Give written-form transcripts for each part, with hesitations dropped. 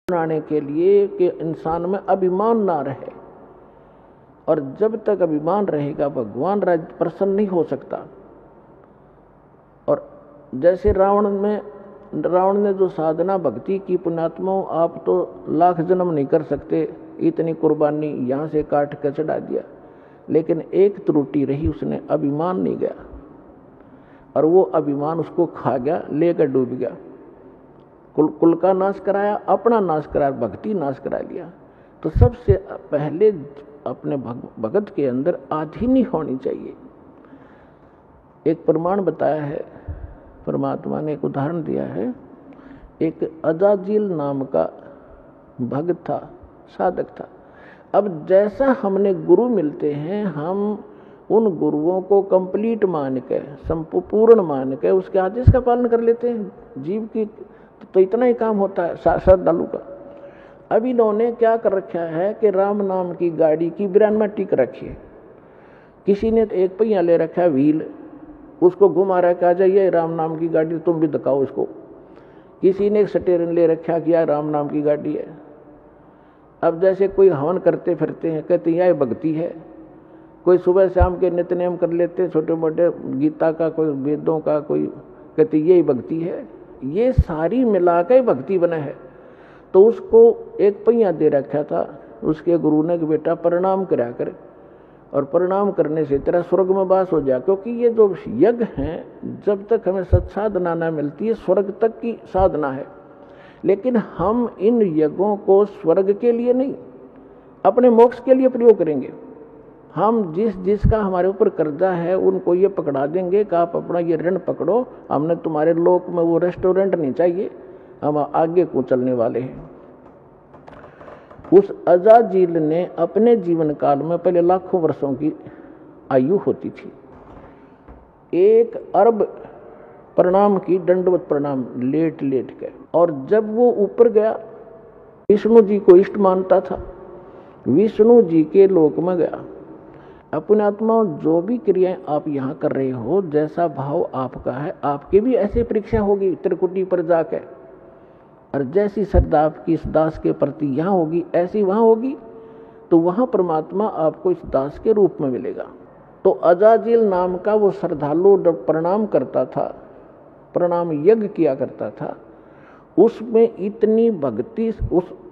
बनाने के लिए कि इंसान में अभिमान ना रहे, और जब तक अभिमान रहेगा भगवान राज्य प्रसन्न नहीं हो सकता। और जैसे रावण ने जो साधना भक्ति की, पुण्यात्माओं आप तो लाख जन्म नहीं कर सकते, इतनी कुर्बानी यहाँ से काट कर चढ़ा दिया, लेकिन एक त्रुटि रही, उसने अभिमान नहीं गया, और वो अभिमान उसको खा गया, लेकर डूब गया। कुल का नाश कराया, अपना नाश कराया, भक्ति नाश करा लिया। तो सबसे पहले अपने भगत के अंदर आधीनी होनी चाहिए। एक प्रमाण बताया है परमात्मा ने, एक उदाहरण दिया है। एक अजाजील नाम का भक्त था, साधक था। अब जैसा हमने गुरु मिलते हैं, हम उन गुरुओं को कंप्लीट मान के, संपूर्ण मान के उसके आदेश का पालन कर लेते हैं। जीव की तो इतना ही काम होता है श्रद्धालु का। अब इन्होंने क्या कर रखा है कि राम नाम की गाड़ी की ब्रेन में टिक रखी है। किसी ने एक पहिया ले रखा है व्हील, उसको घुमा रखा है, जाइए राम नाम की गाड़ी, तुम भी दिखाओ इसको। किसी ने एक स्टीयरिंग ले रखा किया, राम नाम की गाड़ी है। अब जैसे कोई हवन करते फिरते हैं, कहते यह भक्ति है। कोई सुबह शाम के नित्य-नेम कर लेते, छोटे मोटे गीता का, कोई वेदों का, कोई कहते यही भक्ति है। ये सारी मिला के भक्ति बना है। तो उसको एक पहिया दे रखा था उसके गुरु ने कि बेटा प्रणाम करा कर, और प्रणाम करने से तेरा स्वर्ग में वास हो जाए। क्योंकि ये जो यज्ञ हैं, जब तक हमें सत्साधना न मिलती है, स्वर्ग तक की साधना है। लेकिन हम इन यज्ञों को स्वर्ग के लिए नहीं, अपने मोक्ष के लिए प्रयोग करेंगे। हम जिसका हमारे ऊपर कर्जा है उनको ये पकड़ा देंगे कि आप अपना ये ऋण पकड़ो, हमने तुम्हारे लोक में वो रेस्टोरेंट नहीं चाहिए, हम आगे को चलने वाले हैं। उस अजाजील ने अपने जीवन काल में, पहले लाखों वर्षों की आयु होती थी, 1 अरब प्रणाम की, दंडवत प्रणाम लेट लेट के। और जब वो ऊपर गया, विष्णु जी को इष्ट मानता था, विष्णु जी के लोक में गया। अपने आत्मा जो भी क्रियाएं आप यहाँ कर रहे हो, जैसा भाव आपका है, आपकी भी ऐसी परीक्षा होगी त्रिकुटी पर जाके। और जैसी श्रद्धा आपकी इस दास के प्रति यहाँ होगी, ऐसी वहाँ होगी, तो वहाँ परमात्मा आपको इस दास के रूप में मिलेगा। तो अजाजील नाम का वो श्रद्धालु जब प्रणाम करता था, प्रणाम यज्ञ किया करता था, उसमें इतनी भक्ति,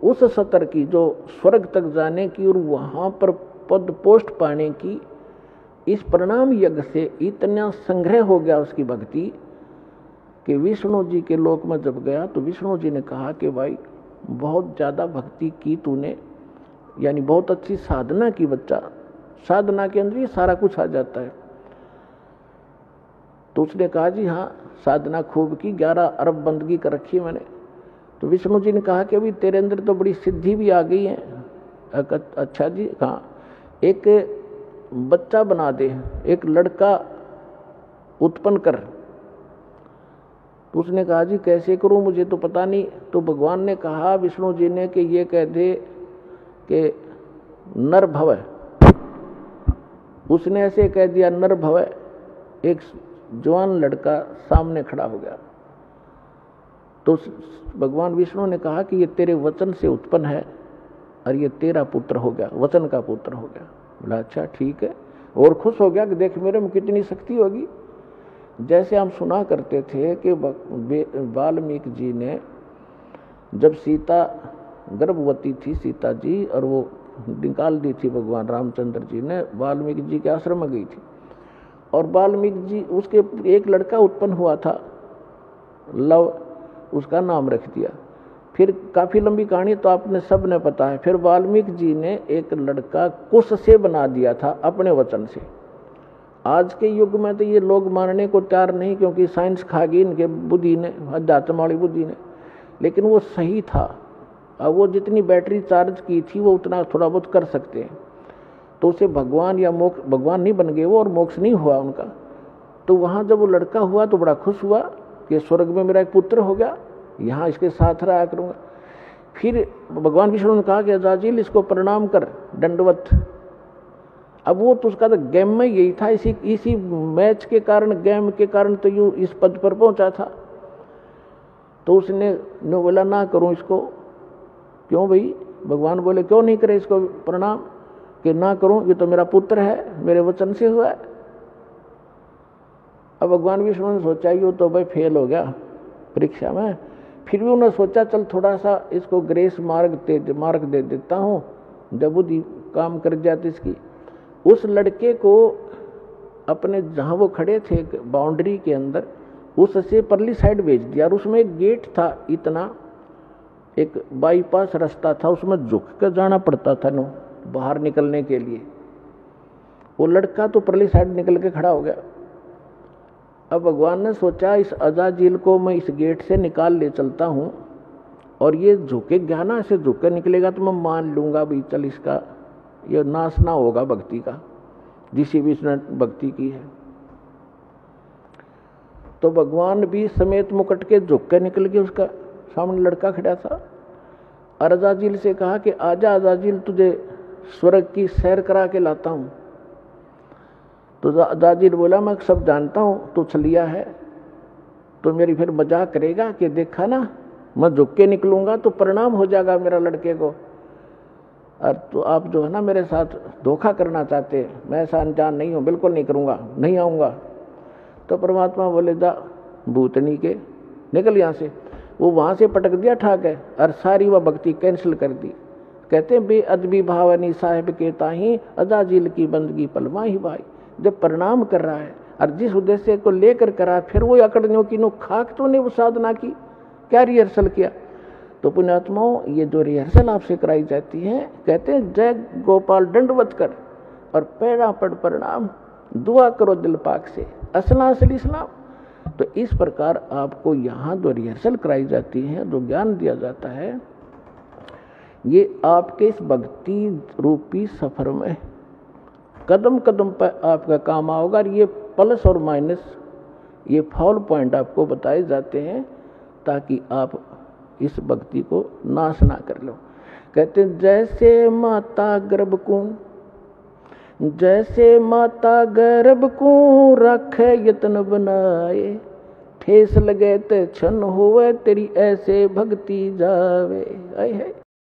उस स्तर की जो स्वर्ग तक जाने की और वहाँ पर पद पोस्ट पाने की, इस प्रणाम यज्ञ से इतना संग्रह हो गया उसकी भक्ति कि विष्णु जी के लोक में जब गया तो विष्णु जी ने कहा कि भाई बहुत ज़्यादा भक्ति की तूने, यानी बहुत अच्छी साधना की बच्चा, साधना के अंदर ये सारा कुछ आ जाता है। तो उसने कहा जी हाँ, साधना खूब की, 11 अरब बंदगी कर रखी मैंने। तो विष्णु जी ने कहा कि अभी तेरे अंदर तो बड़ी सिद्धि भी आ गई है। अच्छा जी, हाँ, एक बच्चा बना दे, एक लड़का उत्पन्न कर। तो उसने कहा जी कैसे करूं, मुझे तो पता नहीं। तो भगवान ने कहा, विष्णु जी ने, कि ये कह दे कि नर भव। उसने ऐसे कह दिया नर भव। एक जवान लड़का सामने खड़ा हो गया। तो भगवान विष्णु ने कहा कि ये तेरे वचन से उत्पन्न है और ये तेरा पुत्र हो गया, वचन का पुत्र हो गया। बोला अच्छा ठीक है, और खुश हो गया कि देख मेरे में कितनी शक्ति होगी। जैसे हम सुना करते थे कि वाल्मीकि जी ने, जब सीता गर्भवती थी सीता जी, और वो निकाल दी थी भगवान रामचंद्र जी ने, वाल्मीकि जी के आश्रम में गई थी, और वाल्मीकि जी, उसके एक लड़का उत्पन्न हुआ था, लव, उसका नाम रख दिया। फिर काफ़ी लंबी कहानी तो आपने सब ने पता है। फिर वाल्मीकि जी ने एक लड़का कुश से बना दिया था अपने वचन से। आज के युग में तो ये लोग मानने को तैयार नहीं, क्योंकि साइंस खा गई इनके बुद्धि ने, अध्यात्म वाली बुद्धि ने, लेकिन वो सही था। अब वो जितनी बैटरी चार्ज की थी वो उतना थोड़ा बहुत कर सकते हैं। तो उसे भगवान या मोक्ष, भगवान नहीं बन गए वो, और मोक्ष नहीं हुआ उनका। तो वहाँ जब वो लड़का हुआ तो बड़ा खुश हुआ कि स्वर्ग में मेरा एक पुत्र हो गया, यहाँ इसके साथ रहा करूँगा। फिर भगवान विष्णु ने कहा कि अजाजील इसको प्रणाम कर, दंडवत। अब वो तो उसका तो गेम में यही था, इसी मैच के कारण, गेम के कारण तो यूँ इस पद पर पहुंचा था। तो उसने बोला ना करूं इसको, क्यों भाई? भगवान बोले क्यों नहीं करे इसको प्रणाम? कि ना करूं, ये तो मेरा पुत्र है, मेरे वचन से हुआ है। अब भगवान विष्णु ने सोचा ये तो भाई फेल हो गया परीक्षा में, फिर भी उन्होंने सोचा चल थोड़ा सा इसको ग्रेस मार्ग दे देता हूँ, जब बुद्धि काम कर जाती इसकी। उस लड़के को अपने जहाँ वो खड़े थे बाउंड्री के अंदर, उससे परली साइड भेज दिया। और उसमें एक गेट था, इतना एक बाईपास रास्ता था, उसमें झुक कर जाना पड़ता था नो बाहर निकलने के लिए। वो लड़का तो परली साइड निकल के खड़ा हो गया। अब भगवान ने सोचा इस अजाजिल को मैं इस गेट से निकाल ले चलता हूँ, और ये झुके ज्ञाना से झुक कर निकलेगा तो मैं मान लूंगा भाई चल इसका ये नाश ना होगा भक्ति का, जिसी भी इसने भक्ति की है। तो भगवान भी समेत मुकुट के झुक कर निकल गए, उसका सामने लड़का खड़ा था। और अजाजिल से कहा कि आजा अजाजिल, तुझे स्वर्ग की सैर करा के लाता हूँ। तो अजाजिल बोला मैं सब जानता हूँ, तू छलिया है, तो मेरी फिर मजाक करेगा कि देखा ना मैं झुक के निकलूंगा तो परिणाम हो जाएगा मेरा लड़के को, और तो आप जो है ना मेरे साथ धोखा करना चाहते, मैं ऐसा अनजान नहीं हूँ, बिल्कुल नहीं करूँगा, नहीं आऊँगा। तो परमात्मा बोले जा भूतनी के निकल यहाँ से। वो वहाँ से पटक दिया ठाक है, और सारी वह भक्ति कैंसिल कर दी। कहते हैं बेअदबी भावनी साहिब के ताही अजाजिल की बंदगी पलमा ही भाई। जब परिणाम कर रहा है और जिस उद्देश्य को लेकर करा, फिर वो अकड़ने की नो खाक तो नहीं वो साधना की, क्या रिहर्सल किया। तो पुण्यात्माओं ये जो रिहर्सल आपसे कराई जाती है, कहते हैं जय गोपाल दंडवत कर और पैरा पड़ प्रणाम, दुआ करो दिल पाक से असला असली इस्लाम। तो इस प्रकार आपको यहाँ जो रिहर्सल कराई जाती है, जो ज्ञान दिया जाता है, ये आपके इस भक्ति रूपी सफर में कदम कदम पर आपका काम आओगा। और ये प्लस और माइनस, ये फॉल पॉइंट आपको बताए जाते हैं ताकि आप इस भक्ति को नाश ना कर लो। कहते हैं जैसे माता गर्भ को रखे यत्न बनाए, ठेस लगे ते क्षण होवे तेरी ऐसे भक्ति जावे।